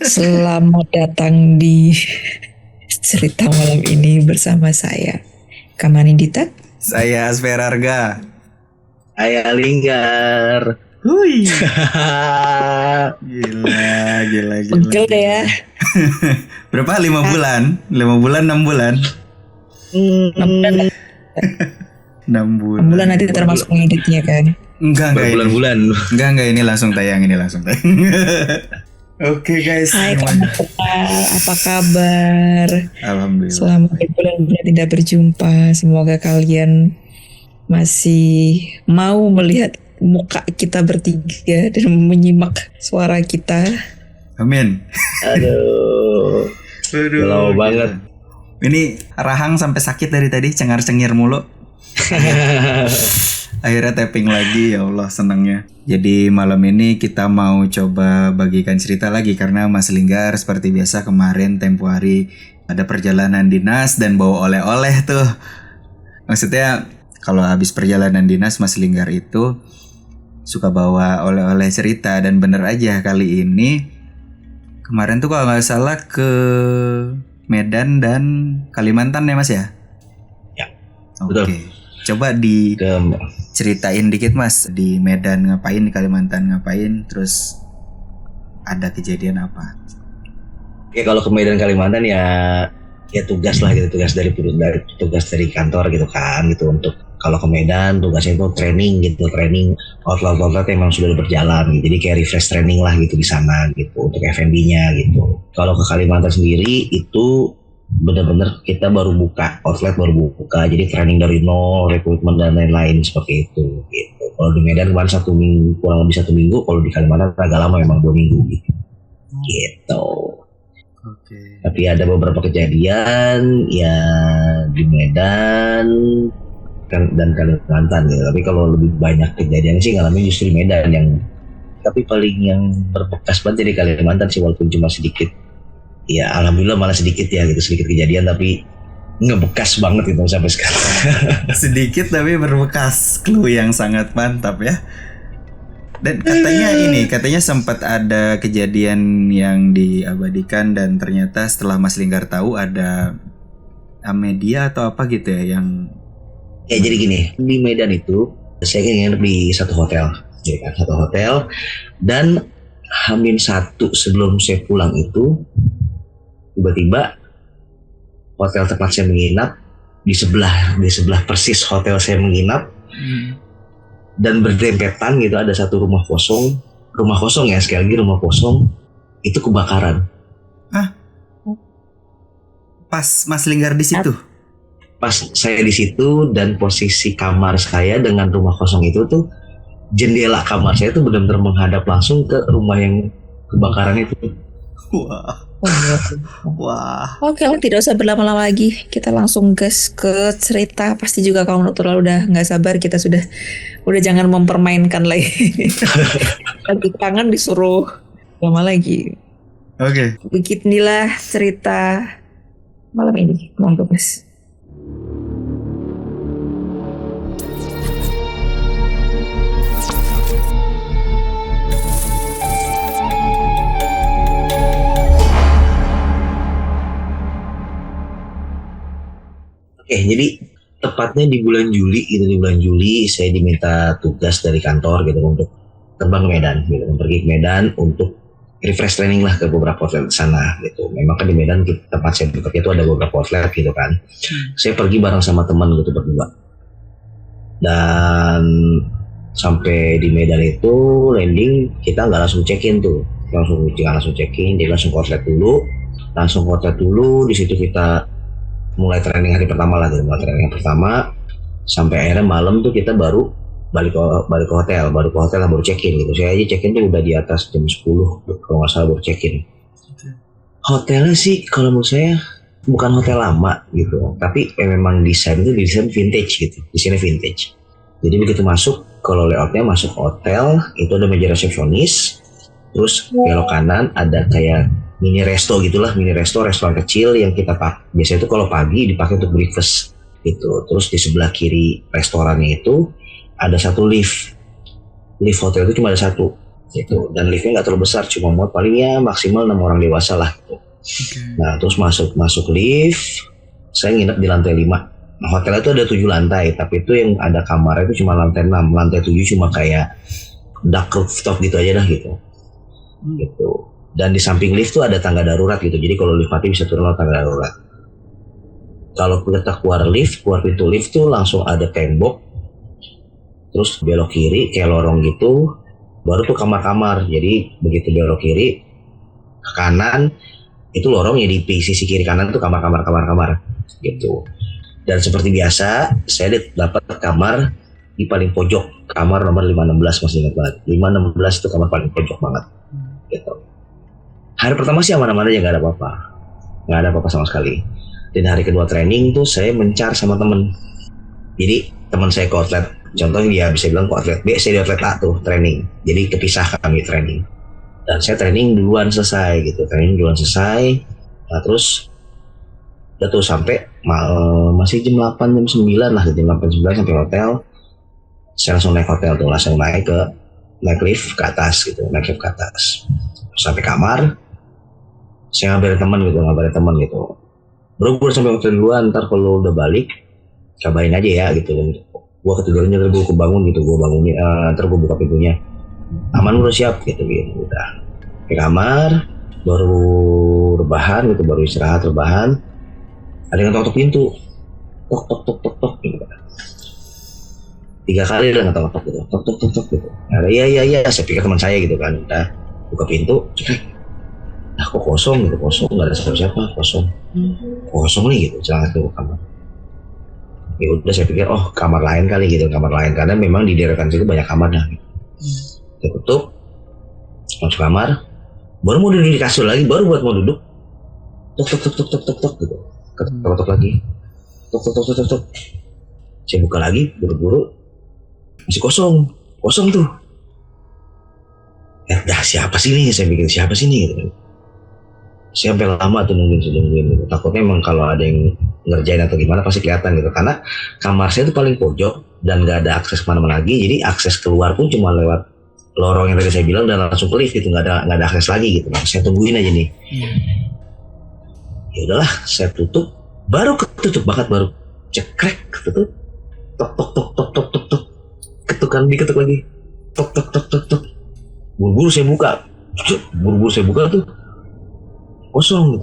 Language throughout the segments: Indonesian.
Selamat datang di cerita malam ini bersama saya, Kamanindita. Saya Asperarga. Saya Linggar. Hui. Gila. Pegel deh ya. Berapa? 5 bulan? 5 bulan, 6 bulan? 6 bulan. 6 bulan. 6 bulan nanti termasuk ngeditnya kan. Enggak Berbulan-bulan. Enggak ini langsung tayang. Oke guys. Hai kamu apa kabar? Alhamdulillah. Selama bulan-bulan tidak berjumpa, semoga kalian masih mau melihat muka kita bertiga dan menyimak suara kita. Amin. Aduh. Lama banget. Ini rahang sampai sakit dari tadi, cengar-cengir mulu. Akhirnya tapping lagi, ya Allah senangnya. Jadi malam ini kita mau coba bagikan cerita lagi karena Mas Linggar seperti biasa kemarin tempo hari ada perjalanan dinas dan bawa oleh-oleh tuh. Maksudnya kalau habis perjalanan dinas Mas Linggar itu suka bawa oleh-oleh cerita, dan bener aja kali ini kemarin tuh kalau nggak salah ke Medan dan Kalimantan ya Mas ya? Ya, Oke. betul. Coba diceritain dikit Mas, di Medan ngapain, di Kalimantan ngapain, terus ada kejadian apa? Oke, kalau ke Medan Kalimantan ya tugas lah gitu, tugas dari kantor gitu kan, gitu. Untuk kalau ke Medan tugasnya itu training outlet emang sudah berjalan gitu. Jadi kayak refresh training lah gitu di sana gitu untuk F&B-nya gitu. Kalau ke Kalimantan sendiri itu benar-benar kita baru buka jadi training dari nol, rekrutmen dan lain-lain seperti itu gitu. Kalau di Medan kemarin kurang lebih 1 minggu, kalau di Kalimantan agak lama, memang 2 minggu gitu. Oke. Tapi ada beberapa kejadian ya di Medan dan Kalimantan gitu. Tapi kalau lebih banyak kejadian sih ngalamin justru di Medan tapi paling yang berbekas banget di Kalimantan sih, walaupun cuma sedikit. Ya alhamdulillah malah sedikit kejadian, tapi ngebekas banget itu sampai sekarang. Sedikit tapi berbekas, clue yang sangat mantap ya. Dan katanya sempat ada kejadian yang diabadikan, dan ternyata setelah Mas Linggar tahu ada media atau apa gitu ya yang... Ya jadi gini, di Medan itu saya nginep di satu hotel, ya kan, satu hotel, dan H-1 sebelum saya pulang itu tiba-tiba hotel tempat saya menginap di sebelah persis hotel saya menginap, dan berdempetan gitu ada satu rumah kosong ya, sekali lagi rumah kosong itu kebakaran. Hah? Pas Mas Linggar di situ? Pas saya di situ, dan posisi kamar saya dengan rumah kosong itu tuh, jendela kamar saya tuh benar-benar menghadap langsung ke rumah yang kebakaran itu. Wah. Oke lah, tidak usah berlama-lama lagi, kita langsung gas ke cerita. Pasti juga kamu natural udah nggak sabar, kita udah jangan mempermainkan lagi. Lagi kangen disuruh lama lagi. Oke. Beginilah cerita malam ini, monggo Mas. Oke, jadi tepatnya di bulan Juli saya diminta tugas dari kantor gitu untuk terbang ke Medan gitu, pergi ke Medan untuk refresh training lah ke beberapa outlet sana gitu. Memang kan di Medan tempat saya bekerja itu ada beberapa outlet gitu kan. Saya pergi bareng sama teman gitu berdua. Dan sampai di Medan itu landing, kita nggak langsung check-in tuh. Langsung check-in, jadi langsung ke outlet dulu. Di situ kita mulai training hari pertama lah gitu. Sampai akhirnya malam tuh kita baru balik ke hotel baru check-in gitu. Saya aja check-in tuh udah di atas jam 10 kalau nggak salah baru check-in. Hotelnya sih kalau menurut saya bukan hotel lama gitu, tapi memang desain vintage gitu, desainnya vintage. Jadi begitu masuk, kalau layoutnya masuk hotel itu ada meja resepsionis, terus belok kanan ada kayak mini restoran kecil yang kita biasanya itu kalau pagi dipakai untuk breakfast gitu. Terus di sebelah kiri restorannya itu ada satu lift hotel itu cuma ada satu. gitu. Dan liftnya nggak terlalu besar, cuma muat palingnya maksimal 6 orang dewasa lah gitu. Nah terus masuk lift, saya nginep di lantai 5. Nah hotel itu ada 7 lantai, tapi itu yang ada kamar itu cuma lantai 6, lantai 7 cuma kayak dark rooftop gitu aja dah gitu. Gitu. Dan di samping lift tuh ada tangga darurat gitu, jadi kalau lift mati bisa turun lewat tangga darurat. Kalau kita keluar pintu lift tuh langsung ada tembok, terus belok kiri kayak lorong gitu, baru tuh kamar-kamar. Jadi begitu belok kiri ke kanan itu lorong, ya di sisi kiri kanan tuh kamar gitu. Dan seperti biasa saya dapat kamar di paling pojok, kamar nomor 516, masih ingat banget. 516 itu kamar paling pojok banget gitu. Hari pertama sih aman-aman aja, nggak ada apa-apa sama sekali. Dan hari kedua training tuh saya mencar sama temen. Jadi teman saya ke outlet, contohnya dia bisa bilang ke outlet B, saya di outlet A tuh training. Jadi kepisah kami training. Dan saya training duluan selesai gitu. Nah terus udah tuh sampai masih jam 8 jam 9 lah, jam 8 9 sampai hotel. Saya langsung naik hotel tuh, langsung naik lift ke atas gitu, sampai kamar. Saya ngabarin teman gitu. Bro, gue sampai hotel duluan, ntar kalau udah balik kabarin aja ya gitu. Gue ketiduran, ntar gue kebangun gitu, gue bangunin, ntar gue buka pintunya. Aman, udah siap gitu. Udah ke kamar, baru rebahan gitu, baru istirahat rebahan. Ada yang ngetok pintu, tok gitu. 3 kali udah ngetok gitu, tok gitu. Ada iya, saya pikir teman saya gitu kan. Udah buka pintu, nah kok kosong gitu, nggak ada siapa-siapa, kosong nih gitu, jangan ke kamar. Ya udah saya pikir kamar lain kali gitu, karena memang di daerah situ banyak kamarnya gitu. Saya tutup, masuk kamar, baru mau duduk di kasur lagi, baru buat mau duduk, tok gitu, ketok lagi, tok. Saya buka lagi, buru-buru, masih kosong tuh. Ya dah, siapa sih nih, saya pikir siapa sih nih gitu. Saya sampai lama tuh nungguin gitu. Takutnya emang kalau ada yang ngerjain atau gimana pasti kelihatan gitu, karena kamar saya itu paling pojok dan nggak ada akses kemana-mana lagi. Jadi akses keluar pun cuma lewat lorong yang tadi saya bilang dan langsung ke lift gitu, nggak ada akses lagi gitu. Nah, saya tungguin aja nih. Ya udahlah, saya tutup, baru ketutup banget, baru cekrek ketutup, tok, ketuk lagi, tok. Buru-buru saya buka tuh kosong.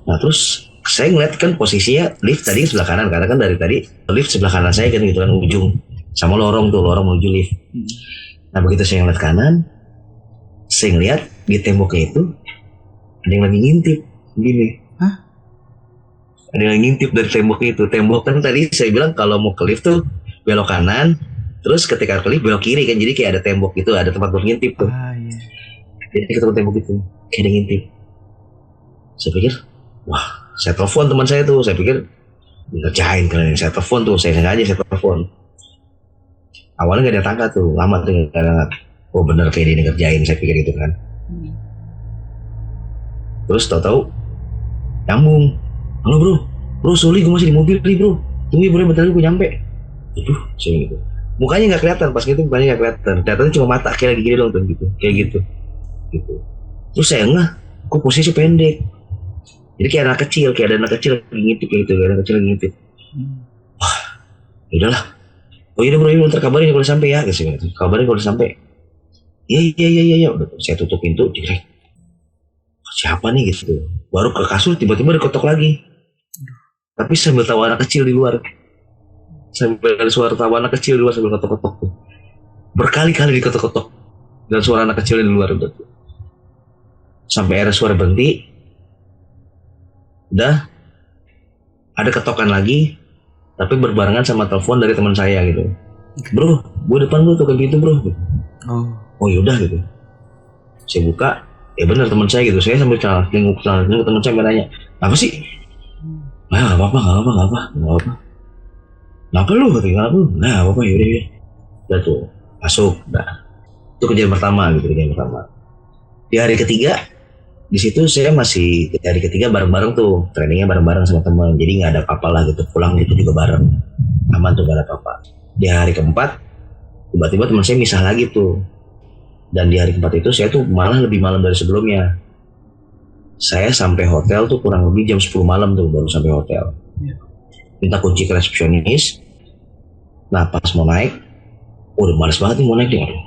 Nah terus saya ngeliat kan posisinya lift tadi sebelah kanan, karena kan dari tadi lift sebelah kanan saya kan gitu kan, ujung sama lorong menuju lift. Nah begitu saya ngeliat kanan, saya ngeliat di temboknya itu ada yang lagi ngintip gini. Ada yang ngintip dari temboknya itu. Tembok kan tadi saya bilang kalau mau ke lift tuh belok kanan, terus ketika ke lift belok kiri kan, jadi kayak ada tembok gitu, ada tempat buat ngintip tuh. Jadi ketemu tembok itu kayak ada ngintip. Saya pikir, wah, saya telepon teman saya tuh, saya pikir ngerjain kalian. Saya telepon tuh, saya sengaja saya telepon. Awalnya gak ada tangga tuh, lama tuh karena bener kayak dia ngerjain, saya pikir gitu kan. Terus tahu-tahu nyambung. Halo bro, sorry gue masih di mobil nih bro, tunggu ya bro, bentar lagi gue nyampe. Aduh, saya gitu. Mukanya nggak kelihatan, pas gitu mukanya nggak kelihatan, kelihatannya cuma mata kayak lagi gini dong tuh gitu, kayak gitu. Terus saya kok posisi pendek, jadi kayak anak kecil lagi ngintip kayak gitu, Wah, udahlah. Oh iya bro, ntar kabarin kalau sampai ya, gitu. Kabarin kalau sampai. Iya. Udah, saya tutup pintu, direk. Siapa nih gitu? Baru ke kasur tiba-tiba diketok lagi. Tapi sambil tawa anak kecil di luar. Sambil ada suara tawa anak kecil di luar sambil ketok-ketok tuh. Berkali-kali diketok-ketok. Dan suara anak kecil di luar udah. Sampai akhirnya suara berhenti. Udah. Ada ketokan lagi. Tapi berbarengan sama telepon dari teman saya gitu. Bro, gue depan bro, token pintu bro. Oh yaudah gitu. Saya buka. Ya benar teman saya gitu. Saya sambil nengok teman saya nanya. Apa sih? Nah, gak apa-apa. Kenapa lu? Kenapa lu? Nah, apa-apa, yaudah. Udah tuh, masuk. Nah, itu kejadian pertama gitu, Di hari ketiga, di situ saya masih, di hari ketiga bareng-bareng tuh, trainingnya bareng-bareng sama teman. Jadi nggak ada apa-apa lah gitu, pulang itu juga bareng. Aman tuh, gak ada apa-apa. Di hari keempat, Tiba-tiba teman saya misah lagi tuh. Dan di hari keempat itu saya tuh malah lebih malam dari sebelumnya. Saya sampai hotel tuh kurang lebih jam 10 malam tuh baru sampai hotel. Minta kunci ke resepsionis. Nah pas mau naik, udah males banget nih mau naik nih. Aduh.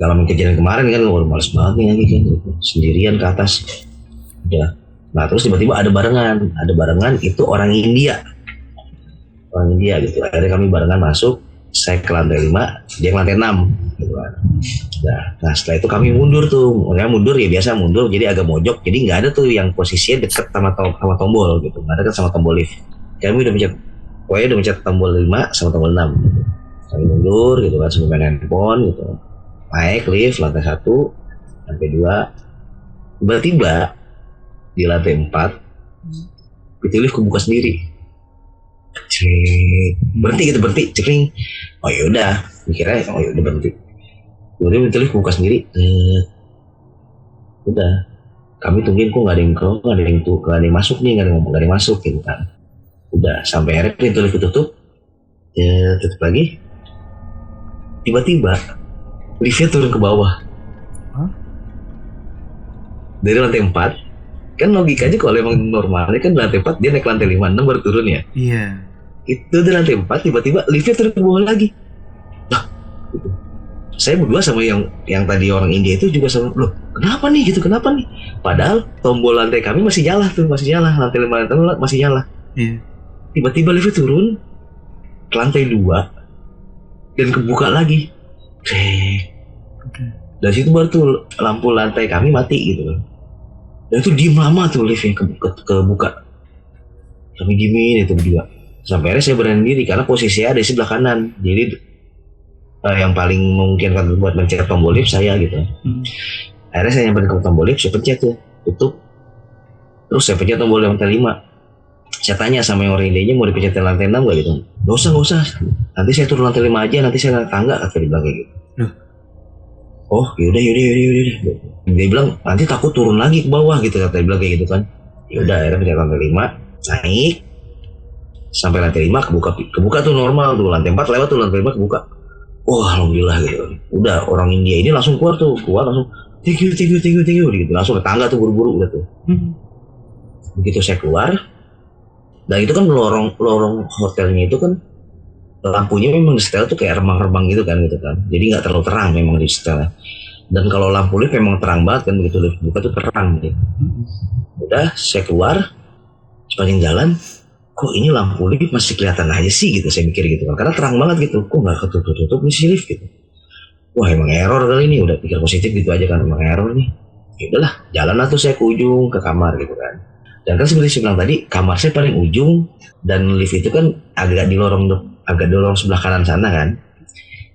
Dalam kejadian kemarin kan udah males banget nih lagi kan. Sendirian ke atas. Udah. Nah terus tiba-tiba ada barengan itu orang India gitu. Akhirnya kami barengan masuk. Saya ke lantai 5, dia ke lantai 6 gitu kan. Nah setelah itu kami mundur tuh, mundur ya biasa mundur, jadi agak mojok, jadi nggak ada tuh yang posisinya deket sama tombol gitu, nggak deket sama tombol lift. Kami udah mencet tombol 5 sama tombol 6 gitu. Kami mundur gitu kan, sambil main handphone gitu, naik lift lantai 1, lantai 2, tiba-tiba di lantai 4 pintu lift kebuka sendiri. Berhenti cekring. Oh yaudah, mikirnya oh yaudah berhenti. Kemudian pintu lift buka sendiri. Udah, kami tungguin kok nggak ada yang masuk nih, nggak ada yang masuk gitu kan. Udah sampai akhirnya pintu lift tutup, tutup lagi. Tiba-tiba liftnya turun ke bawah. Dari lantai 4, kan logikanya kalau emang normalnya kan lantai 4 dia naik lantai 5, 6 baru turun ya. Iya. Itu di lantai 4 tiba-tiba liftnya turun ke bawah lagi. Nah, gitu. Saya berdua sama yang tadi orang India itu juga sama, loh kenapa nih gitu, kenapa nih? Padahal tombol lantai kami masih nyala, lantai 5 masih nyala. Iya. Tiba-tiba liftnya turun ke lantai 2 dan kebuka lagi. Dari situ baru tuh lampu lantai kami mati gitu. Dan itu diem lama tuh liftnya kebuka. Kami diemin itu berdua. Sampai akhirnya saya berani diri karena posisinya ada di sebelah kanan. Jadi yang paling memungkinkan buat mencet tombol lift saya gitu. Akhirnya saya nyamperin ke tombol lift, saya pencet tuh, tutup. Terus saya pencet tombol lantai 5. Saya tanya sama yang orang Indianya mau dipencetin lantai 6 gak gitu. Gak usah. Nanti saya turun lantai 5 aja, nanti saya naik tangga, kata dia bilang kayak gitu. Oh yaudah. Dia bilang nanti takut turun lagi ke bawah gitu, kata dia bilang kayak gitu kan. Yaudah akhirnya pencet lantai 5, naik. Sampai lantai 5 kebuka tuh normal tuh, lantai 4 lewat tuh, lantai 5 kebuka. Wah alhamdulillah gitu. Udah orang India ini langsung keluar langsung thank you gitu, langsung ke tangga tuh buru-buru udah tuh. Begitu saya keluar, dan itu kan lorong hotelnya itu kan lampunya memang di setel tuh kayak remang-remang gitu kan, jadi nggak terlalu terang memang di setel. Dan kalau lampu lift memang terang banget kan, begitu lift buka tuh terang gitu. Udah saya keluar sepanjang jalan, kok ini lampu lift masih kelihatan aja sih gitu, saya mikir gitu kan, karena terang banget gitu, kok nggak ketutup nih si lift gitu. Wah emang error kali ini, udah pikir positif gitu aja kan, emang error nih. Ya udahlah, jalan lah tuh saya ke ujung ke kamar gitu kan. Dan kan seperti saya bilang tadi, kamar saya paling ujung dan lift itu kan agak di lorong sebelah kanan sana kan.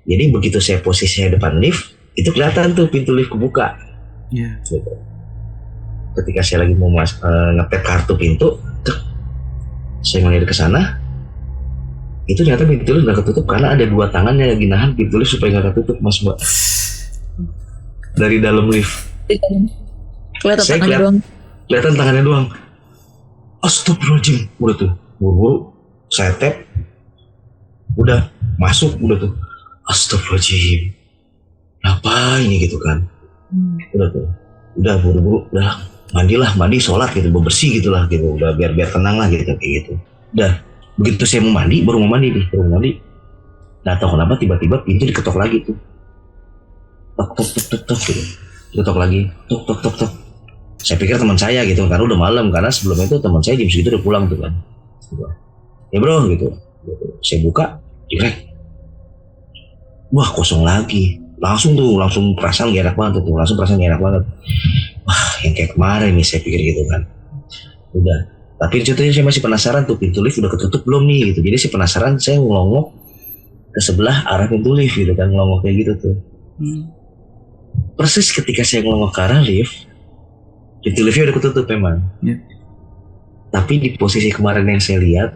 Jadi begitu saya posisinya depan lift, itu kelihatan tuh pintu lift kebuka. Iya. Gitu. Ketika saya lagi mau ngetek kartu pintu, saya ngeliat ke sana, itu ternyata pintu lift nggak ketutup karena ada 2 tangan yang lagi nahan pintu lift supaya nggak ketutup, Mas Mbak. Dari dalam lift. Kelihatan tangannya doang. Astagfirullahaladzim, udah tuh buru-buru saya tap, udah masuk, udah tuh astagfirullahaladzim, apa ini gitu kan. Udah buru-buru, udah mandi sholat gitu, bersih gitulah gitu, udah biar tenang lah gitu kayak gitu. Udah begitu saya mau mandi, baru mau mandi, nggak tahu kenapa tiba-tiba pintu diketok lagi tuh, tok gitu, diketok lagi, tok. Saya pikir teman saya gitu, karena udah malam, karena sebelumnya itu teman saya jam segitu udah pulang tuh kan. Ya bro gitu. Saya buka, direk. Wah kosong lagi. Langsung perasaan gak enak banget tuh, Wah yang kayak kemarin nih, saya pikir gitu kan. Udah. Tapi ceritanya saya masih penasaran tuh, pintu lift udah ketutup belum nih gitu. Jadi saya penasaran, saya ngelongok ke sebelah arah pintu lift gitu kan, ngelongok kayak gitu tuh. Persis ketika saya ngelongok ke arah lift, pintu liftnya udah ketutup memang. Tapi di posisi kemarin yang saya lihat,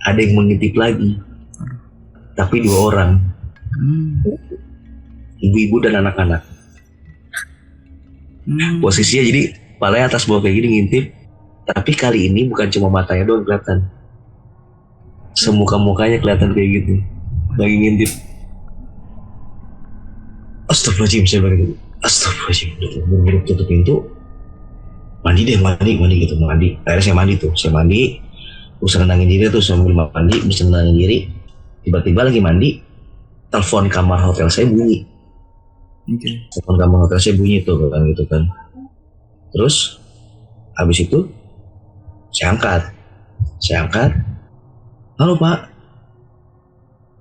ada yang mengintip lagi. Tapi 2 orang. Ibu-ibu dan anak-anak. Posisinya jadi palanya atas bawah kayak gini ngintip. Tapi kali ini bukan cuma matanya doang kelihatan. Semuka-mukanya kelihatan kayak gitu. Lagi ngintip. Astagfirullahaladzim, saya bilang gitu. Astagfirullahaladzim, udah buru-buru tutup pintu. Mandi gitu, mandi. Akhirnya saya mandi, bisa nenangin diri tuh sambil mandi, bisa nenangin diri. Tiba-tiba lagi mandi, telepon kamar hotel saya bunyi. Telepon kamar hotel saya bunyi tuh kan gitu kan. Terus habis itu saya angkat. Halo Pak.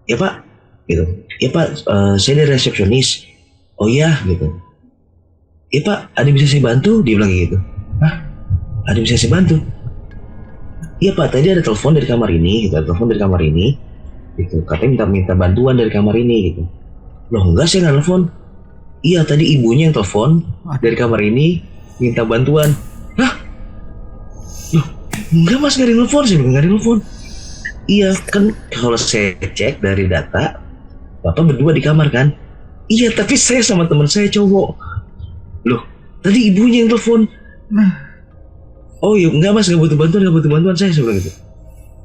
Ya Pak, gitu. Ya Pak, saya dari resepsionis. Oh iya, gitu. Ya Pak, ada bisa saya bantu? Dia bilang gitu. Hah? Ada bisa saya bantu? Iya Pak, tadi ada telepon dari kamar ini, gitu. Gitu. Katanya minta bantuan dari kamar ini, gitu. Loh enggak, saya nggak telepon. Iya, tadi ibunya yang telepon dari kamar ini minta bantuan. Hah? Loh, enggak Mas, nggak ada yang telepon. Saya bilang nggak ada yang telepon. Iya, kan kalau saya cek dari data, Bapak berdua di kamar kan? Iya, tapi saya sama teman saya cowok. Loh, tadi ibunya yang telepon. Oh iya, enggak Mas, nggak butuh bantuan saya bilang gitu.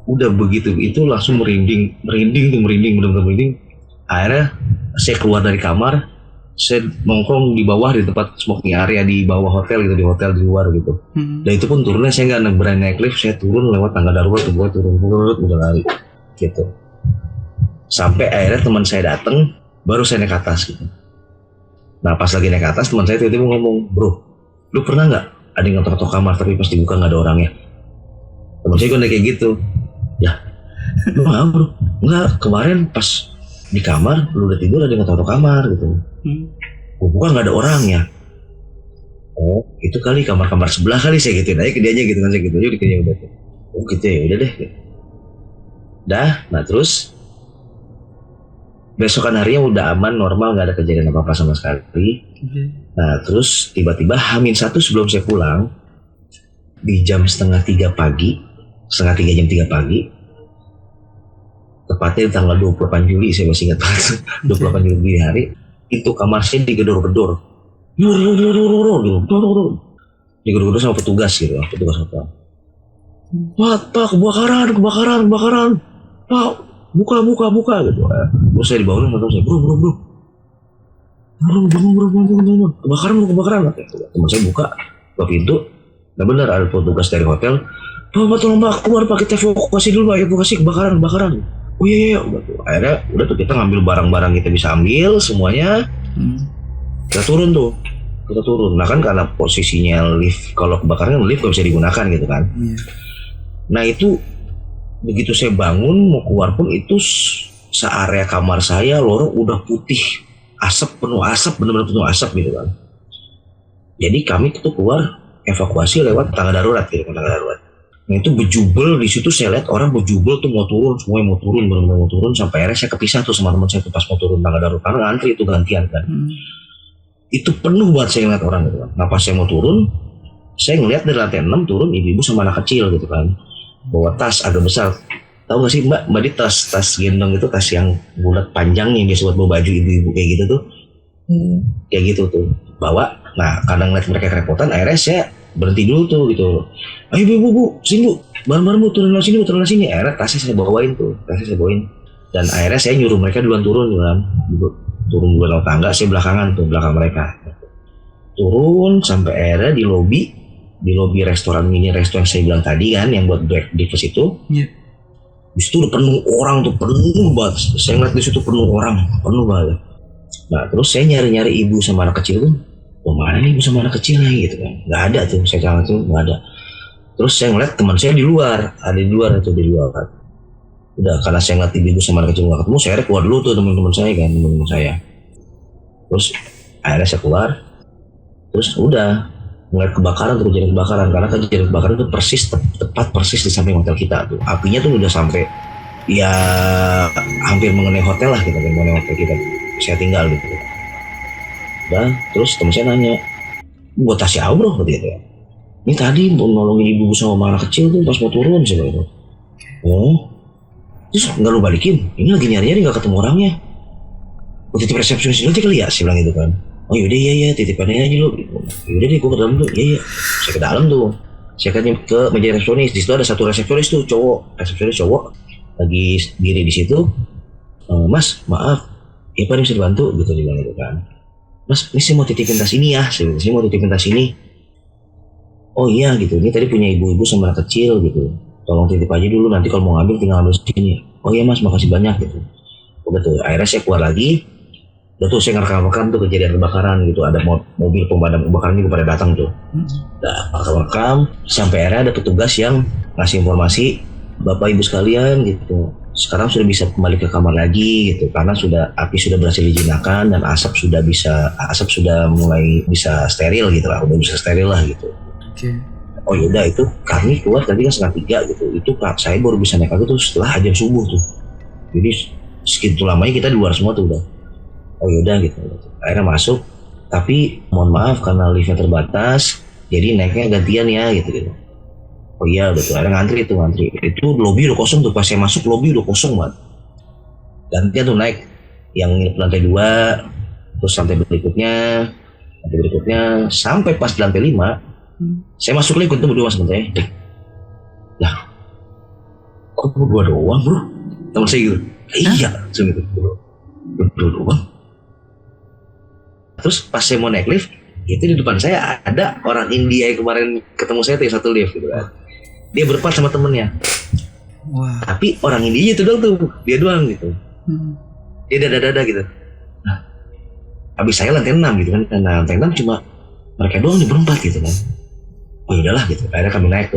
Udah begitu, itu langsung merinding, benar-benar merinding. Akhirnya saya keluar dari kamar, saya nongkrong di bawah di tempat smoking area di bawah hotel gitu, di hotel di luar gitu. Dan itu pun turunnya saya nggak berani naik lift, saya turun lewat tangga darurat, turun udah lari gitu. Sampai akhirnya teman saya datang, baru saya naik ke atas gitu. Nah pas lagi naik ke atas, teman saya tiba-tiba ngomong, bro, lu pernah nggak ada yang ngetok-ngetok kamar tapi pas dibuka nggak ada orangnya? Teman saya kan kayak gitu. Ya, lu nggak bro? Nggak, kemarin pas di kamar lu udah tidur ada yang ngetok kamar gitu. Gua buka nggak ada orangnya. Oh itu kali kamar-kamar sebelah kali, saya gituin aja ke dianya gitu kan, saya gitu aja kayaknya udah. Oh gitu ya, udah deh. Nah terus besokan harinya udah aman, normal, nggak ada kejadian apa-apa sama sekali. Nah terus tiba-tiba H-1 sebelum saya pulang, di jam setengah 3 pagi, jam 3 pagi, tepatnya di tanggal 28 Juli, saya masih ingat banget, 28 Juli hari, itu kamar saya digedor-gedor. Digedor-gedor sama petugas gitu, petugas hotel. Pak, kebakaran. Pak, buka gitu. Terus saya dibangunin sama teman saya, bro. Bangun. Kebakaran. Teman saya buka pintu. Nah benar ada petugas dari hotel. Pak, tolong Pak, keluar Pak, kita evakuasi dulu Pak, kebakaran. Oh iya. Akhirnya udah tuh kita ngambil barang-barang kita bisa ambil semuanya. Kita turun. Nah kan karena posisinya lift, kalau kebakaran lift gak bisa digunakan gitu kan. Nah itu begitu saya bangun mau keluar pun itu searea kamar saya lorong udah putih, penuh asap, benar-benar penuh asap gitu kan. Jadi kami tuh keluar evakuasi lewat tangga darurat. Nah itu bejubel, di situ saya lihat orang bejubel tuh mau turun, semuanya benar-benar mau turun, sampai akhirnya saya kepisah tuh sama teman saya tuh pas mau turun tangga darurat karena antri itu gantian kan. Itu penuh banget saya ngeliat orang gitu kan. Nah pas saya mau turun, saya ngeliat dari lantai 6 turun ibu-ibu sama anak kecil gitu kan, bawa tas agak besar. Tahu gak sih mbak di tas gendong itu, tas yang bulat panjang yang biasa buat bawa baju ibu-ibu kayak gitu tuh. Kayak gitu tuh bawa. Nah karena ngeliat mereka kerepotan, akhirnya saya berhenti dulu tuh gitu. Ayo bu, sini bu, barang-barang bu, turun sini. Akhirnya tasnya saya bawain. Dan akhirnya saya nyuruh mereka duluan turun kan. Turun duluan lewat tangga, saya belakangan tuh, belakang mereka. Turun sampai akhirnya di lobi restoran saya bilang tadi kan, yang buat breakfast itu. Di situ udah penuh orang tuh, penuh banget. Saya ngeliat di situ penuh banget. Nah terus saya nyari ibu sama anak kecil tuh. Oh mana nih ibu sama anak kecilnya gitu kan? Nggak ada tuh, saya cari tuh nggak ada. Terus saya ngeliat teman saya di luar kan. Udah karena saya ngeliat ibu sama anak kecil nggak ketemu, saya keluar dulu tuh teman-teman saya. Terus akhirnya saya keluar. Terus udah ngeliat terjadi kebakaran karena kejadian kebakaran itu tepat persis di samping hotel kita tuh. Apinya tuh udah sampai ya hampir mengenai hotel lah gitu, mengenai hotel kita saya tinggal gitu. Dan terus teman saya nanya, buat tas siapa bro? Gitu ya. Ini tadi untuk nolongin ibu sama anak kecil tuh pas mau turun sih gitu. Oh, terus nggak lu balikin? Ini lagi nyari nggak ketemu orangnya. Oh titip resepsionis aja kali ya, sih bilang gitu kan. Oh yaudah iya titipannya aja lu. Yaudah deh gue ke dalam dulu. Iya. Saya ke dalam tuh. Saya kan ke meja resepsionis. Di situ ada satu resepsionis tuh resepsionis cowok lagi diri di situ. Mas maaf, ya Pak bisa dibantu gitu dia bilang gitu kan. Mas, ini saya mau titipin tas ini ya, saya mau titipin tas ini. Oh iya gitu, ini tadi punya ibu-ibu sama anak kecil gitu. Tolong titip aja dulu, nanti kalau mau ngambil tinggal ngambil sini. Oh iya mas, makasih banyak gitu. Udah tuh, akhirnya saya keluar lagi. Udah tuh saya ngerekam-rekam tuh kejadian kebakaran gitu. Ada mobil pemadam kebakaran juga pada datang tuh. Nah, rekam-rekam sampai akhirnya ada petugas yang ngasih informasi, Bapak Ibu sekalian gitu. Sekarang sudah bisa kembali ke kamar lagi gitu karena api sudah berhasil dijinakan dan asap sudah mulai bisa steril gitu lah, udah bisa steril lah gitu. Oke. Oh yaudah itu kami keluar tadi kan 2:30 gitu. Itu saya baru bisa naik lagi tuh setelah azan subuh tuh. Jadi segitu lamanya kita di luar semua tuh udah. Oh yaudah gitu. Akhirnya masuk. Tapi mohon maaf karena liftnya terbatas. Jadi naiknya gantian ya gitu. Oh iya betul. Akhirnya ngantri. Itu lobby udah kosong tuh. Pas saya masuk lobby udah kosong banget. Gantian tuh naik. Yang nginep lantai 2. Terus lantai berikutnya. Sampai pas di lantai 5. Saya masuk lagi ketemu berdua sama temen saya. Lah, kok berdua doang bro? Temen saya gitu. Iya, saya gitu. Berdua doang. Terus pas saya mau naik lift, itu di depan saya ada orang India yang kemarin ketemu saya tuh yang satu lift gitu kan. Dia berempat sama temennya. Wah. Tapi orang India itu doang tuh, dia doang gitu. Dia dada gitu. Nah, habis saya lantai 6 gitu kan. Nah, lantai 6 cuma mereka doang nih berempat gitu kan. Oh udahlah gitu, akhirnya kami naik.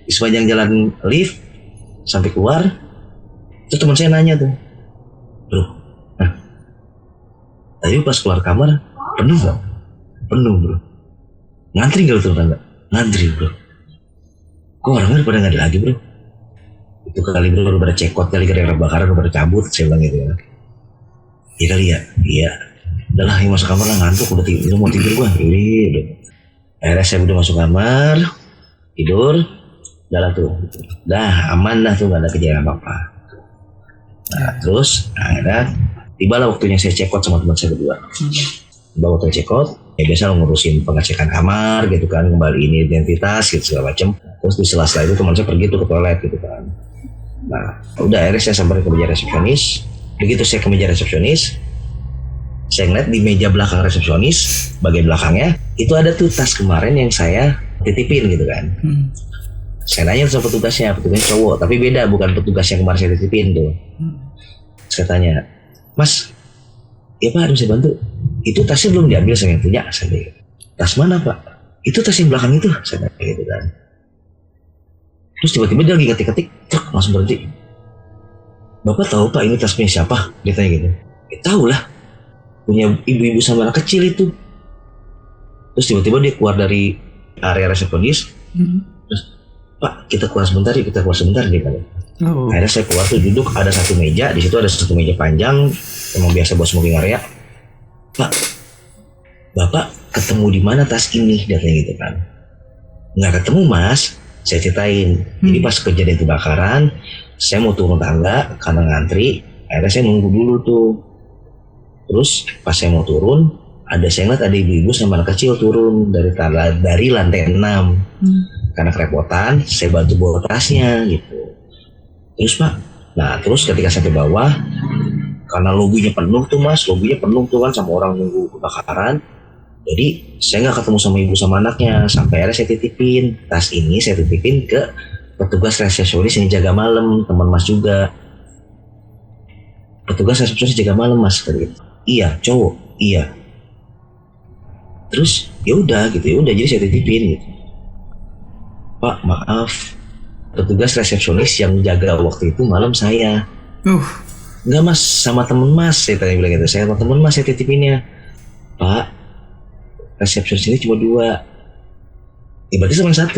Di sepanjang jalan lift sampai keluar, terus teman saya nanya tuh, bro, nah, tadi pas keluar kamar penuh gak? Penuh bro. Ngantri gak lu tuh tangga? Ngantri bro. Kok orangnya pada gak ada lagi bro? Itu kali bro baru pada cekot kali gara-gara kebakaran baru cabut, saya bilang gitu ya. Iya kali ya, iya. Udahlah yang masuk kamar lah ngantuk udah mau tidur gua. Udah. Akhirnya saya udah masuk kamar, tidur, udah tuh, dah aman dah tuh, gak ada kejadian apa-apa. Nah terus akhirnya tibalah waktunya saya check out sama teman saya berdua. Tiba waktunya check out, ya biasa ngurusin pengecekan kamar gitu kan, kembaliin identitas gitu segala macam. Terus di sela-sela itu teman saya pergi tuh ke toilet gitu kan. Nah udah akhirnya saya sampai ke meja resepsionis. Begitu saya ke meja resepsionis, saya ngeliat di meja belakang resepsionis, bagian belakangnya, itu ada tuh tas kemarin yang saya titipin gitu kan. Saya nanya sama petugasnya cowok, tapi beda, bukan petugas yang kemarin saya titipin tuh. Saya tanya, Mas, ya Pak, harus saya bantu? Itu tasnya belum diambil, saya punya. Saya bilang, tas mana Pak? Itu tas yang belakang itu, saya tanya gitu kan. Terus tiba-tiba dia lagi ketik-ketik, langsung berhenti. Bapak tahu Pak ini tas punya siapa? Dia tanya gitu. Ya tahu lah. Punya ibu-ibu sama anak kecil itu. Terus tiba-tiba dia keluar dari area resepsionis. Terus Pak kita keluar sebentar dia kata. Akhirnya saya keluar tuh duduk, ada satu meja, di situ ada satu meja panjang emang biasa buat smoking area. Pak, Bapak ketemu di mana tas ini? Dia tanya gitu kan. Nggak ketemu Mas, saya ceritain. Jadi pas kejadian kebakaran, saya mau turun tangga karena ngantri, akhirnya saya nunggu dulu tuh. Terus pas saya mau turun, saya ngeliat ada ibu-ibu sama anak kecil turun dari lantai 6. Karena kerepotan, saya bantu bawa tasnya gitu. Terus Pak, nah terus ketika sampai bawah, karena lobbynya penuh tuh Mas, kan sama orang nunggu kebakaran. Jadi saya nggak ketemu sama ibu sama anaknya, sampai akhirnya saya titipin tas ini, saya titipin ke petugas resepsionis yang jaga malam, teman Mas juga. Petugas resepsionis jaga malam Mas, gitu. Iya cowok, iya. Terus ya udah jadi saya titipin gitu. Pak maaf, petugas resepsionis yang jaga waktu itu malam saya. Enggak Mas, sama temen Mas, saya tanya bilang gitu. Saya sama temen Mas saya titipinnya. Pak, resepsionis ini cuma 2. Berarti cuma 1.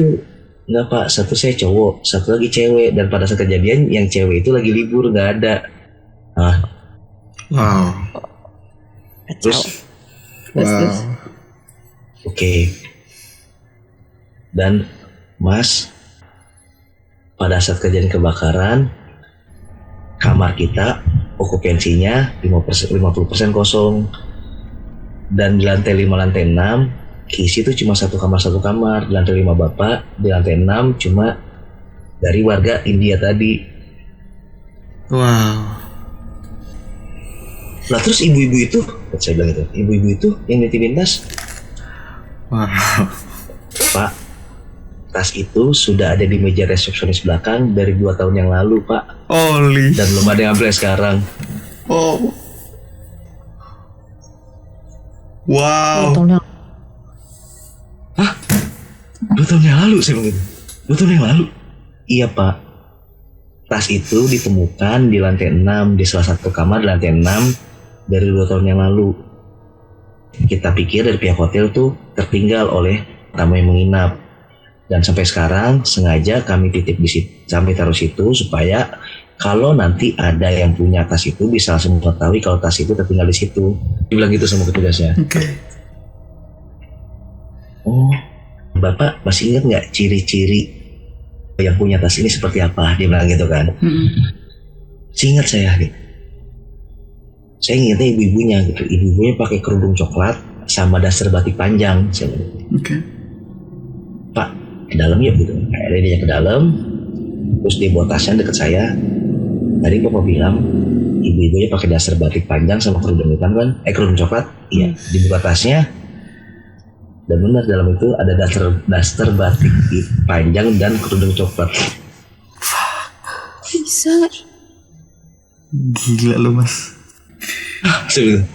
Enggak Pak, 1 saya cowok, 1 lagi cewek. Dan pada saat kejadian yang cewek itu lagi libur, nggak ada. Wow. Terus Wow. Oke. Dan Mas, pada saat kejadian kebakaran, kamar kita okupansinya 50% kosong. Dan di lantai 5, lantai 6, keisi itu cuma satu kamar. Di lantai 5 Bapak, di lantai 6 cuma dari warga India tadi. Wow. Nah terus ibu-ibu itu Saya bilang itu, ibu-ibu itu yang nitipin tas. Wow. Pak, tas itu sudah ada di meja resepsionis belakang dari 2 tahun yang lalu, Pak. Oli. Dan belum ada yang ambil sekarang. Oh. Oh, Wow. tolong. 2 tahun yang lalu saya bilang gitu. 2 tahun yang lalu. Iya, Pak. Tas itu ditemukan di lantai 6 di salah satu kamar di lantai 6 dari 2 tahun yang lalu. Kita pikir dari pihak hotel tuh tertinggal oleh tamu yang menginap. Dan sampai sekarang sengaja kami titip di situ, sampai taruh situ supaya kalau nanti ada yang punya tas itu bisa langsung mengetahui kalau tas itu tertinggal di situ. Dibilang gitu sama petugasnya. Oke. Oh, Bapak masih ingat nggak ciri-ciri yang punya tas ini seperti apa? Dia bilang gitu kan. Masih ingat saya gitu. Saya ingatnya ibu-ibunya gitu. Ibu-ibunya pakai kerudung coklat sama dasar batik panjang. Saya bilang, Oke. Pak, ke dalam yuk gitu. Akhirnya dia ke dalam, terus dia bawa tasnya deket saya. Tadi Bapak bilang ibu-ibunya pakai dasar batik panjang sama kerudung hitam kan? Kerudung coklat. Iya, dibuka tasnya. Dan benar dalam itu ada dasar batik panjang dan kerudung coklat. Bisa. Gila lu, Mas. Saya bilang,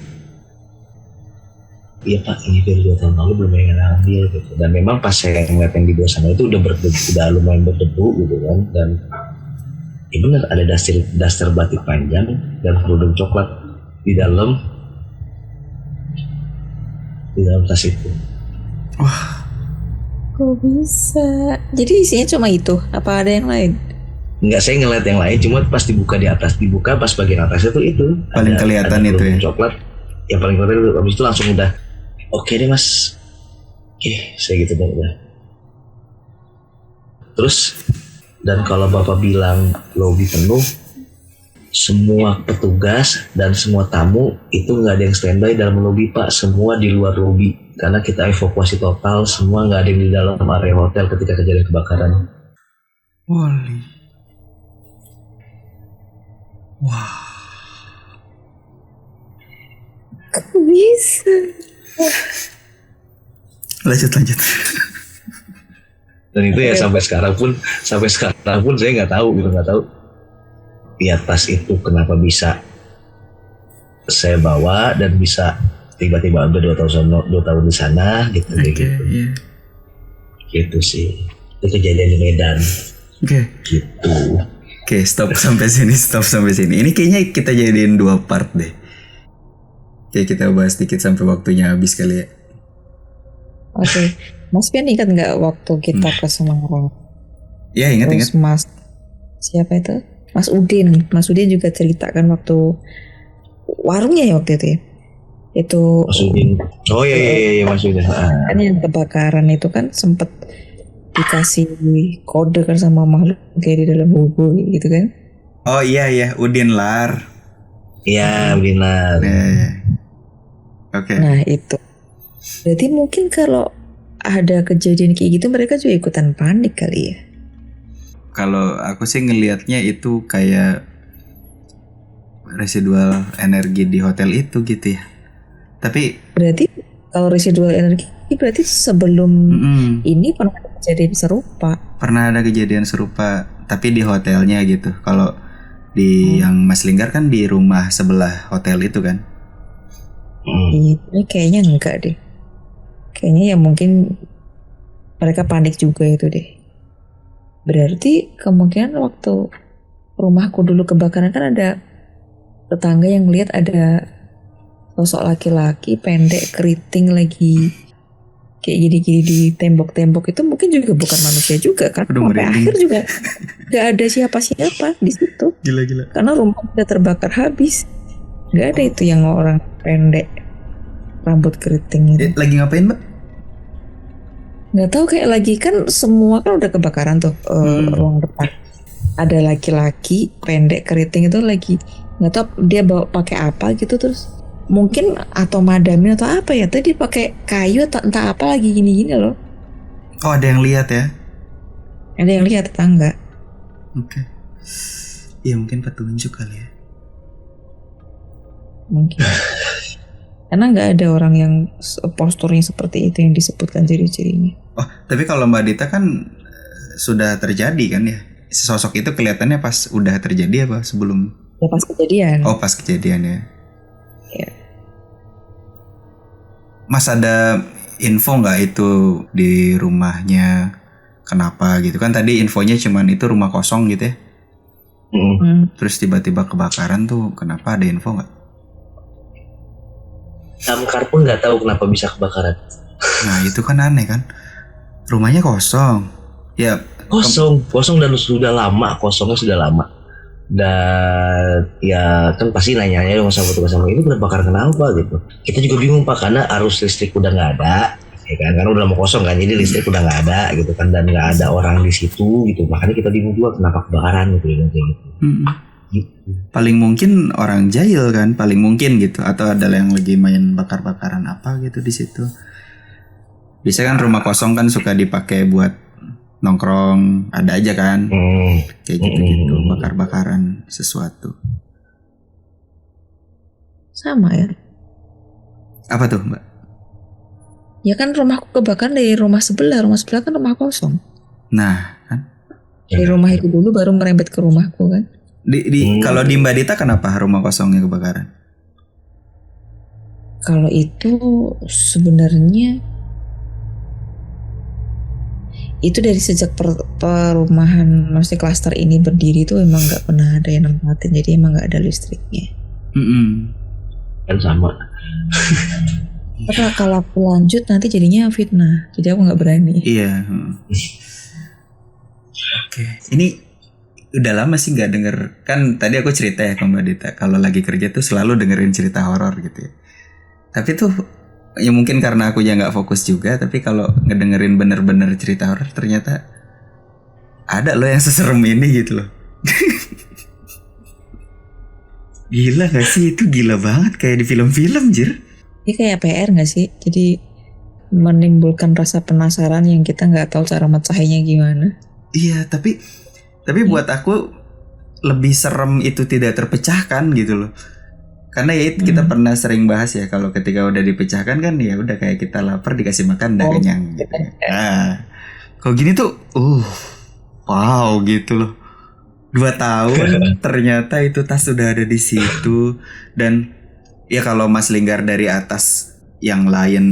iya Pak, ini dari 2 tahun lalu belum yang ambil gitu. Dan memang pas saya ngeliat yang di bawah sana itu udah berdebu, udah lumayan berdebu gitu kan. Dan ya benar ada dasar batik panjang dan kerudung coklat di dalam tas itu. Kok bisa? Jadi isinya cuma itu? Apa ada yang lain? Enggak, saya ngeliat yang lain, cuma pas dibuka pas bagian atasnya tuh itu Paling kelihatan itu kerudung ya? coklat. Yang paling kelihatan itu, habis itu langsung udah oke deh Mas. Oke, saya gitu deh udah. Terus dan kalau Bapak bilang lobi penuh, semua petugas dan semua tamu itu nggak ada yang standby dalam lobi Pak, semua di luar lobi karena kita evakuasi total, semua nggak ada yang di dalam area hotel ketika kejadian kebakaran. Oli. Wah. Kok bisa? Lanjut. Dan itu ya sampai sekarang pun saya nggak tahu di atas itu kenapa bisa saya bawa dan bisa tiba-tiba udah 2 tahun di sana gitu. Oke, Gitu. iya. Gitu sih. Itu kejadian di Medan. Oke. Gitu. Oke, stop sampai sini. Ini kayaknya kita jadiin 2 part deh. Oke, kita bahas dikit sampai waktunya habis kali ya. Oke. Mas Pian ingat nggak waktu kita ke Semarang? Ya, ingat. Terus Mas siapa itu? Mas Udin. Mas Udin juga ceritakan waktu warungnya ya waktu itu ya. Itu Maksudin. Oh iya maksudnya. kan yang kebakaran itu kan sempet dikasih kode kan sama makhluk kayak di dalam buku gitu kan. Oh iya, Udin Lar. Iya benar. Oke. Nah itu. Berarti mungkin kalau ada kejadian kayak gitu mereka juga ikutan panik kali ya. Kalau aku sih ngelihatnya itu kayak residual energi di hotel itu gitu ya. Tapi Berarti kalau residual energi berarti sebelum ini pernah ada kejadian serupa. pernah ada kejadian serupa, tapi di hotelnya gitu. Kalau di yang Mas Linggar kan di rumah sebelah hotel itu kan. Ini kayaknya enggak deh. Kayaknya ya mungkin mereka panik juga itu deh. Berarti kemungkinan waktu rumahku dulu kebakaran kan ada tetangga yang lihat ada sosok laki-laki pendek keriting lagi kayak gini-gini di tembok-tembok, itu mungkin juga bukan manusia juga kan. Aduh, Sampai merinding. akhir juga gak ada siapa-siapa di situ Gila. karena rumah udah terbakar habis. Gak ada itu yang orang pendek rambut keriting itu. Lagi ngapain, Mbak? Nggak tahu, kayak lagi kan semua kan udah kebakaran tuh ruang depan. Ada laki-laki pendek keriting itu lagi nggak tahu dia bawa pakai apa gitu, terus mungkin atau madamin atau apa ya, tadi pakai kayu atau entah apa lagi gini-gini loh. Oh, ada yang lihat ya? Ada yang lihat tetangga. Oke. Ya mungkin petunjuk kali ya. Mungkin. Karena nggak ada orang yang posturnya seperti itu yang disebutkan ciri-cirinya. Oh, tapi kalau Mbak Dita kan sudah terjadi kan ya? Sosok itu kelihatannya pas udah terjadi apa sebelum? Ya pas kejadian. Oh, pas kejadian ya. Ya. Mas ada info nggak itu di rumahnya kenapa gitu kan? Tadi infonya cuman itu rumah kosong gitu ya. Terus tiba-tiba kebakaran tuh kenapa, ada info nggak? Damkar pun nggak tahu kenapa bisa kebakaran. Nah itu kan aneh kan, rumahnya kosong. Ya Kosong dan sudah lama, kosongnya sudah lama. Dan ya kan pasti nanya-nanya dong sama ini kebakaran kenapa gitu. Kita juga bingung Pak, karena arus listrik udah nggak ada, ya kan? Karena udah lama kosong kan, jadi listrik udah nggak ada gitu kan, dan nggak ada orang di situ gitu. Makanya kita bingung juga kenapa kebakaran gitu ya, gitu. Gitu. Paling mungkin orang jahil kan, paling mungkin gitu, atau ada yang lagi main bakar-bakaran apa gitu di situ. Biasanya kan rumah kosong kan suka dipakai buat nongkrong, ada aja kan, kayak gitu-gitu, bakar-bakaran sesuatu. Sama ya. Apa tuh Mbak? Ya kan rumahku kebakaran dari rumah sebelah kan rumah kosong. Nah kan, Dari rumah itu dulu baru merembet ke rumahku kan. Kalau di Mbak Dita kenapa rumah kosongnya kebakaran? Kalau itu sebenarnya itu dari sejak perumahan, maksudnya klaster ini berdiri itu emang nggak pernah ada yang nempatin, jadi emang nggak ada listriknya. Kan sama. Tapi kalau aku lanjut nanti jadinya fitnah, jadi aku nggak berani. Iya. Oke, ini udah lama sih nggak denger, kan tadi aku cerita ya ke Mbak Dita kalau lagi kerja tuh selalu dengerin cerita horor gitu ya. Tapi tuh ya mungkin karena aku ya nggak fokus juga, tapi kalau ngedengerin bener-bener cerita horor ternyata ada loh yang seserem ini gitu loh. Gila gak sih, itu gila banget kayak di film-film jir. Ini kayak PR nggak sih? Jadi menimbulkan rasa penasaran yang kita nggak tahu cara mecahinnya gimana. Iya, tapi buat aku lebih serem itu tidak terpecahkan gitu loh. Karena ya itu kita pernah sering bahas ya, kalau ketika udah dipecahkan kan ya udah kayak kita lapar dikasih makan udah kenyang gitu. Nah, kalau gini tuh wow gitu loh. 2 tahun ternyata itu tas sudah ada di situ. Dan ya kalau Mas Linggar dari atas yang lain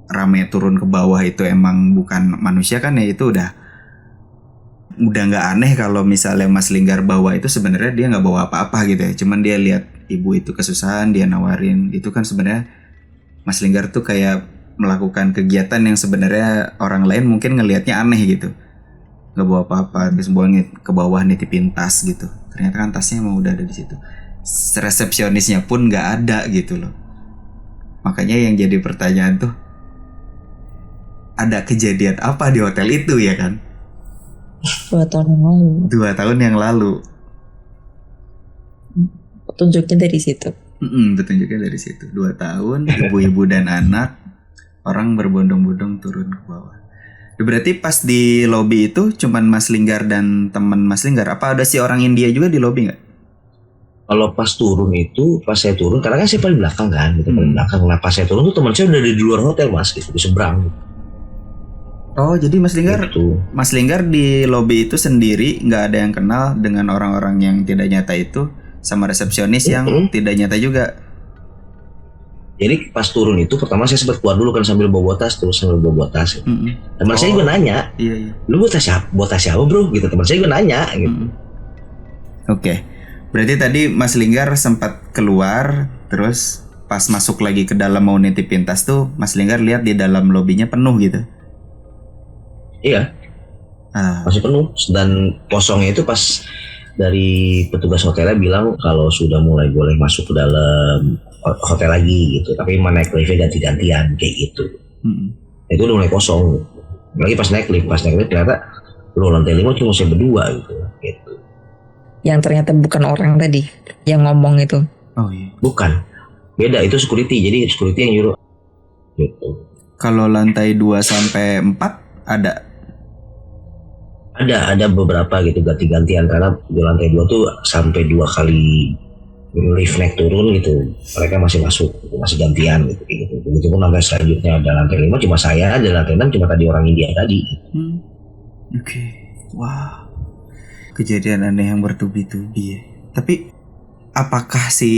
rame turun ke bawah itu emang bukan manusia kan ya, itu udah nggak aneh kalau misalnya Mas Linggar bawa itu sebenarnya dia nggak bawa apa-apa gitu ya, cuman dia lihat ibu itu kesusahan dia nawarin, itu kan sebenarnya Mas Linggar tuh kayak melakukan kegiatan yang sebenarnya orang lain mungkin ngelihatnya aneh gitu, nggak bawa apa-apa terus buang ke bawah nitipin tas gitu, ternyata kan tasnya emang udah ada di situ, resepsionisnya pun nggak ada gitu loh. Makanya yang jadi pertanyaan tuh, ada kejadian apa di hotel itu ya kan? 2 tahun yang lalu. 2 tahun yang lalu. Petunjuknya dari situ. Petunjuknya dari situ. 2 tahun, ibu-ibu dan anak, orang berbondong-bondong turun ke bawah. Berarti pas di lobi itu cuman Mas Linggar dan teman Mas Linggar. Apa ada si orang India juga di lobi nggak? Kalau pas saya turun, karena kan saya paling belakang kan, gitu, paling belakang. Nah pas saya turun tuh teman saya udah di luar hotel Mas, gitu, di seberang. Oh jadi Mas Linggar, Gitu. Mas Linggar di lobi itu sendiri, nggak ada yang kenal dengan orang-orang yang tidak nyata itu, sama resepsionis yang tidak nyata juga. Jadi pas turun itu pertama saya sempat keluar dulu kan sambil bawa tas, terus sambil bawa tas. Gitu. Teman saya juga nanya, Iya. lu bawa tas siapa bro? Gitu, teman saya juga nanya. Gitu. Oke. Berarti tadi Mas Linggar sempat keluar, terus pas masuk lagi ke dalam mau nitipin tas tuh, Mas Linggar lihat di dalam lobinya penuh gitu. Iya, masih penuh, dan kosongnya itu pas dari petugas hotelnya bilang kalau sudah mulai boleh masuk ke dalam hotel lagi gitu, tapi naik liftnya ganti-gantian kayak gitu. Itu udah mulai kosong. Lagi pas naik lift ternyata lu lantai 5 cuma saya berdua gitu. Yang ternyata bukan orang tadi yang ngomong itu. Oh iya. Bukan, beda, itu security. Jadi security yang nyuruh gitu. Kalau lantai 2 sampai 4 ada beberapa gitu ganti-gantian, karena di lantai 2 tuh sampai 2 kali lift naik turun gitu, mereka masih masuk, masih gantian gitu, kayak gitu. Begitupun sampai selanjutnya ada lantai 5 cuma saya, ada lantai 6 cuma tadi orang India tadi. Oke. Wah. Kejadian aneh yang bertubi-tubi ya. Tapi apakah si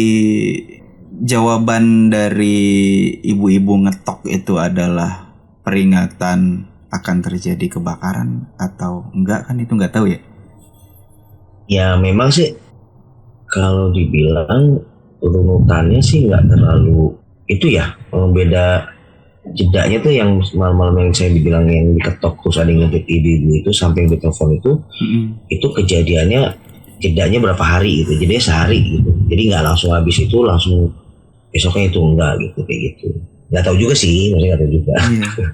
jawaban dari ibu-ibu ngetok itu adalah peringatan akan terjadi kebakaran atau enggak, kan itu nggak tahu ya? Ya memang sih kalau dibilang runutannya sih nggak terlalu itu ya, beda jedanya tuh yang malam-malam yang saya dibilang yang diketok terus ada yang ngintip ibu itu sampai yang ditelepon itu kejadiannya jedanya berapa hari gitu, jadinya sehari gitu, jadi nggak langsung habis itu langsung besoknya itu enggak gitu, kayak gitu. Nggak tahu juga sih, maksudnya nggak tahu juga. Iya.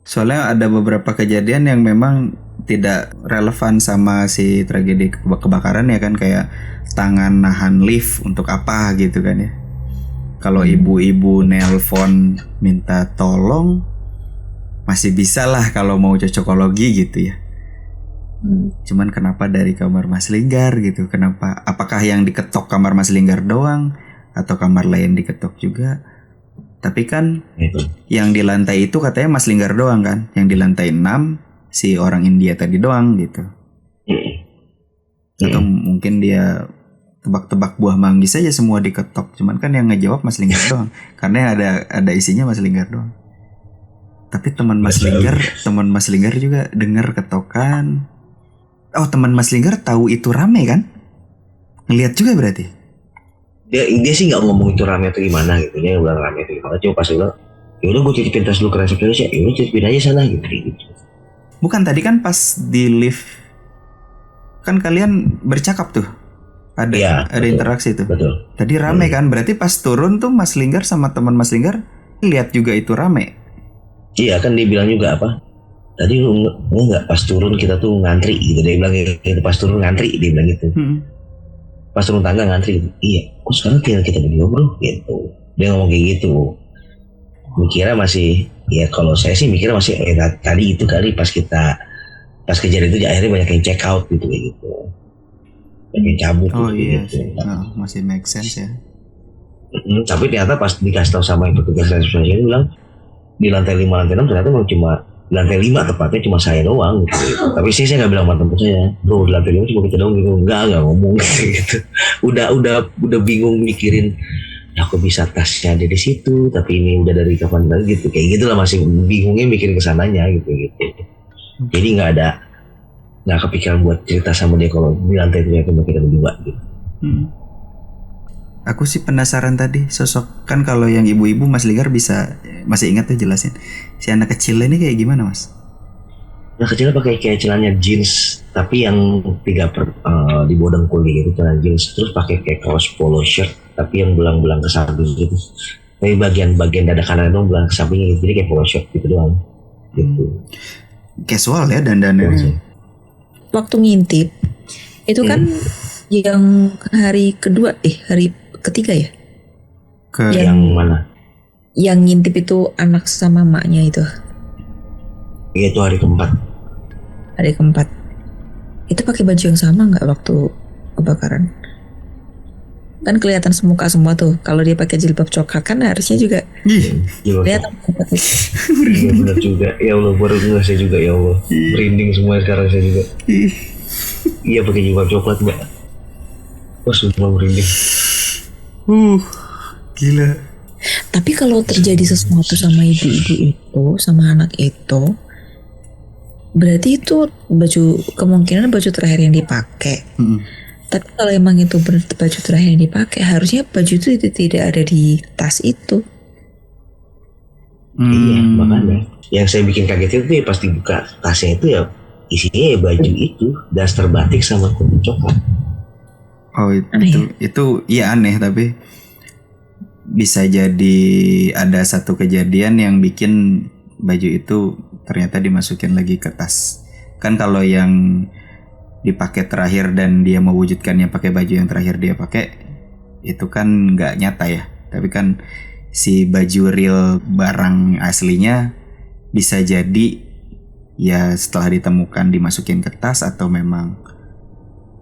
Soalnya ada beberapa kejadian yang memang tidak relevan sama si tragedi kebakaran ya kan, kayak tangan nahan lift untuk apa gitu kan ya. Kalau ibu-ibu nelpon minta tolong masih bisa lah kalau mau cocokologi gitu ya. Cuman kenapa dari kamar Mas Linggar gitu? Kenapa? Apakah yang diketok kamar Mas Linggar doang atau kamar lain diketok juga? Tapi kan yang di lantai itu katanya Mas Linggar doang kan? Yang di lantai 6 si orang India tadi doang gitu. Atau mungkin dia tebak-tebak buah manggis aja semua diketok. Cuman kan yang ngejawab Mas Linggar doang. Karena ada isinya Mas Linggar doang. Tapi teman Mas Linggar juga dengar ketokan. Oh, teman Mas Linggar tahu itu rame kan? Ngelihat juga berarti. Dia sih nggak ngomong itu rame atau gimana gitu, dia bilang rame atau gimana, cuma pas dia bilang ya udah gue titipin tas dulu ke resepsionis ya, udah titipin aja sana gitu. Bukan tadi kan pas di lift kan kalian bercakap tuh, ada Ya, ada betul. interaksi tuh. Betul. Tadi rame kan, berarti pas turun tuh Mas Linggar sama teman Mas Linggar lihat juga itu rame. Iya kan dia bilang juga apa? Tadi lu nggak pas turun kita tuh ngantri gitu, dia bilang gitu, pas turun ngantri dia bilang gitu. Pas turun tangga ngantri gitu. Iya, kok sekarang tinggal kita berdua bro gitu. Dia ngomong kayak gitu. Mikirnya masih, ya kalau saya sih mikirnya masih tadi itu kali pas kejadian itu akhirnya banyak yang check out gitu kayak gitu. Banyak yang cabut Oh gitu, iya gitu. sih. Oh, masih make sense ya. Tapi ternyata pas dikasih tahu sama yang petugas resepsionis dia bilang di lantai 5 lantai 6 ternyata memang cuma di lantai 5 tepatnya cuma saya doang gitu. Tapi sih saya nggak bilang sama temen saya, bro di lantai 5 cuma kita doang gitu. Nggak ngomong gitu. Udah bingung mikirin ya aku bisa tasnya ada di situ tapi ini udah dari kapan lagi gitu, kayak gitulah, masih bingungnya mikirin kesananya gitu. Jadi nggak kepikiran buat cerita sama dia kalau di lantai itu ya cuma kita berdua gitu. Aku sih penasaran tadi sosok, kan kalau yang ibu-ibu Mas Linggar bisa masih ingat tuh jelasin. Si anak kecil ini kayak gimana Mas? Nah kecilnya pakai kayak celananya jeans tapi yang di bawah dengkul gitu, celana jeans, terus pakai kayak kaos polo shirt tapi yang belang-belang ke samping gitu. Tapi bagian dada kanan dong belang ke samping gitu, jadi kayak polo shirt gitu doang. Gitu. Casual ya dandannya. Waktu ngintip itu kan yang hari ketiga ya? Ke Yang mana? Yang ngintip itu anak sama maknya itu. Iya itu hari keempat. Hari keempat. Itu pakai baju yang sama nggak waktu kebakaran? Kan kelihatan semuka semua tuh. Kalau dia pakai jilbab coklat kan harusnya juga Ih, kelihatan. Iya benar juga. Ya Allah baru nggak saya juga ya Allah. Merinding semua sekarang saya juga. Iya pakai jilbab coklat mbak. Wah sumpah merinding. gila. Tapi kalau terjadi sesuatu sama ibu-ibu itu, sama anak itu, berarti itu kemungkinan baju terakhir yang dipakai. Tapi kalau emang itu baju terakhir yang dipakai, harusnya baju itu tidak ada di tas itu. Iya makanya. Yang saya bikin kaget itu ya pas dibuka tasnya itu ya isinya ya baju itu, daster batik sama kulit coklat. Oh itu iya aneh, tapi bisa jadi ada satu kejadian yang bikin baju itu ternyata dimasukin lagi ke tas. Kan kalau yang dipakai terakhir dan dia mewujudkannya pakai baju yang terakhir dia pakai, itu kan nggak nyata ya. Tapi kan si baju real barang aslinya bisa jadi ya setelah ditemukan dimasukin ke tas atau memang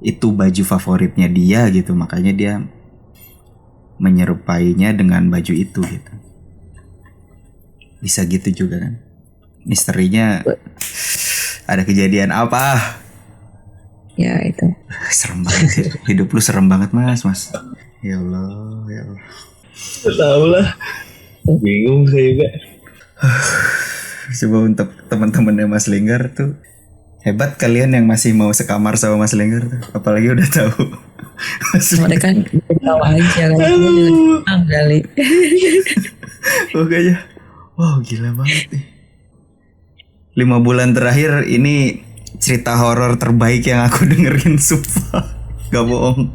itu baju favoritnya dia gitu, makanya dia menyerupainya dengan baju itu gitu. Bisa gitu juga kan. Misterinya ada kejadian apa? Ya itu. Serem banget. Hidup lu serem banget mas. Ya Allah, ya Allah. Tahu lah. Bingung saya juga. Coba untuk teman-temannya Mas Linggar tuh, hebat kalian yang masih mau sekamar sama Mas Linggar tuh. Apalagi udah tahu. Mas Mereka tahu aja kan kali. Pokoknya, wow gila banget nih. 5 bulan terakhir ini cerita horor terbaik yang aku dengerin, sumpah. Gak bohong.